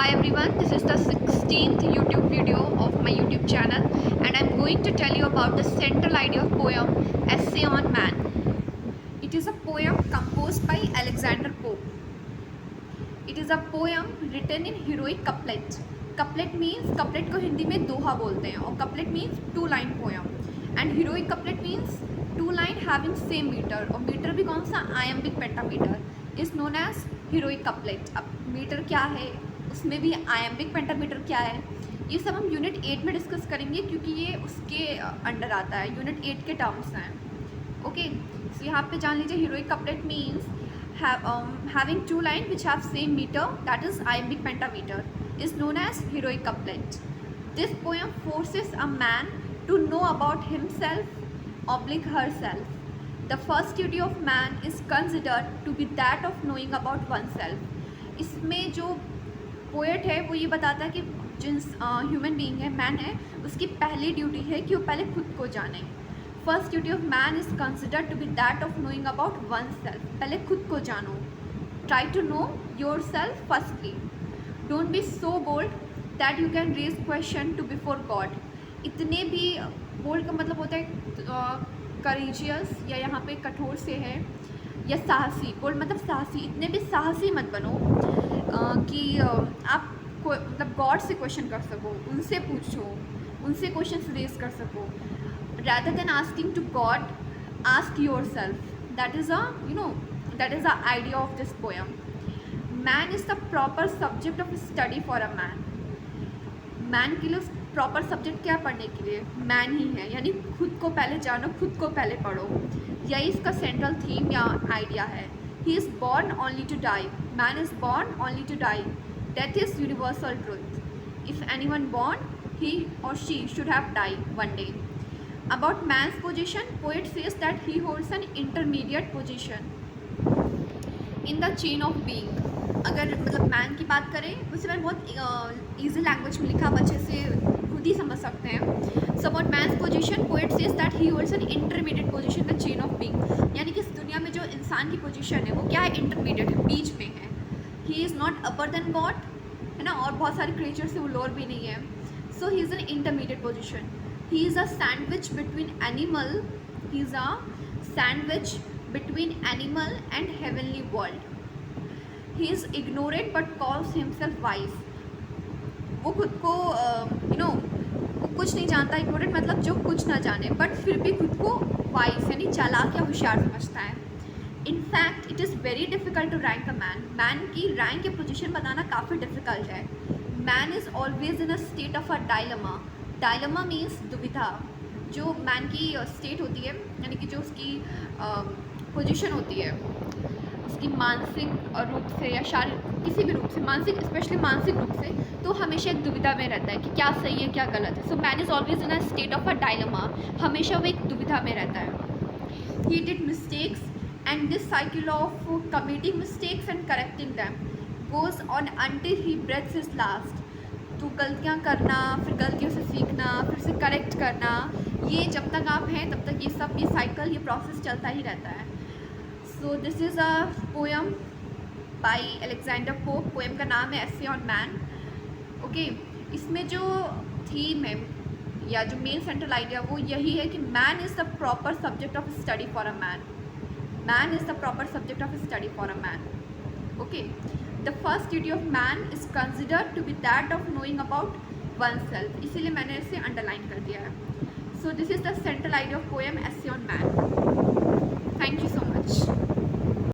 Hi everyone, this is the 16th YouTube video of my YouTube channel and I'm going to tell you about the central idea of poem Essay on Man. It is a poem composed by Alexander Pope. It is a poem written in heroic couplet. Couplet means, couplet को हिंदी में दोहा बोलते हैं और couplet means two line poem and heroic couplet means two line having same meter और meter भी कौन सा iambic pentameter is known as heroic couplet. अब meter क्या है, उसमें भी आयम्बिक पेंटामीटर क्या है, ये सब हम यूनिट 8 में डिस्कस करेंगे क्योंकि ये उसके अंडर आता है, यूनिट 8 के टर्म्स हैं. ओके, सो यहाँ पे जान लीजिए heroic couplet means having two line which have same meter, that is iambic pentameter, is known as heroic couplet. This poem forces a man to know about himself oblique herself. The first duty of man is considered to be that of knowing about oneself. इसमें जो poet है वो ये बताता है कि जिस human being है, मैन है, उसकी पहली ड्यूटी है कि वो पहले खुद को जाने. First duty of man is considered to be that of knowing about oneself. पहले खुद को जानो. Try to know yourself firstly. Don't be so bold that you can raise question to before God. इतने भी bold का मतलब होता है करेजियस या यहाँ पे कठोर से है, या साहसी. बोल्ड मतलब साहसी. इतने भी साहसी मत बनो कि आप मतलब गॉड से क्वेश्चन कर सको, उनसे पूछो, उनसे क्वेश्चन रेज कर सको. rather than asking to God, ask yourself. That is the idea of this poem. Man is the proper subject of study for a man. Man के लिए प्रॉपर सब्जेक्ट क्या पढ़ने के लिए? मैन ही है, यानी खुद को पहले जानो, खुद को पहले पढ़ो. यही इसका सेंट्रल थीम या आइडिया है. He is born only to die. Man is born only to die. Death is universal truth. If anyone born, he or she should have died one day. About man's position, poet says that he holds an intermediate position in the chain of being. अगर मतलब man की बात करें, उससे मैंने बहुत easy language में लिखा, बच्चे से खुद ही समझ सकते हैं. So about man's position, poet says that he holds an intermediate position the chain of being. यानी कि इस दुनिया में जो इंसान की पोजीशन है वो क्या है? इंटरमीडिएट है, बीच में है. He is not upper than God, है ना, और बहुत सारे क्रिएचर से वो लोअर भी नहीं है. So he is an intermediate position. He is a sandwich between animal. He is a sandwich between animal and heavenly world. He is ignorant but calls himself wise. वो खुद को वो कुछ नहीं जानता. इग्नोरेंट मतलब जो कुछ ना जाने, बट फिर भी खुद को वाइज यानी चालाक या होशियार समझता है. In fact it is very difficult to rank a man. Man की रैंक या पोजिशन बताना काफ़ी डिफिकल्ट है. Man is always in a state of a dilemma. Dilemma means दुविधा. जो मैन की स्टेट होती है, यानी कि जो उसकी पोजीशन होती है, उसकी मानसिक रूप से या शारीरिक किसी भी रूप से, मानसिक स्पेशली मानसिक रूप से, तो हमेशा एक दुविधा में रहता है कि क्या सही है क्या गलत है. So man is always in a state of a dilemma. हमेशा वो एक दुविधा में रहता है. He did mistakes and this cycle of committing mistakes and correcting them goes on until he breaths his last. तो गलतियाँ करना, फिर गलतियों से सीखना, फिर से करेक्ट करना, ये जब तक आप हैं तब तक ये सब, ये साइकिल, ये प्रोसेस चलता ही रहता है. So this is a poem by Alexander pope. Poem का नाम है एसे ऑन मैन. ओके, इसमें जो थीम है या जो मेन सेंट्रल आइडिया वो यही है कि man is the proper subject of study for a man. Man is the proper subject of study for a man. Okay, the first duty of man is considered to be that of knowing about oneself. इसीलिए मैंने इसे underline कर दिया है. So this is the central idea of poem Essay on Man.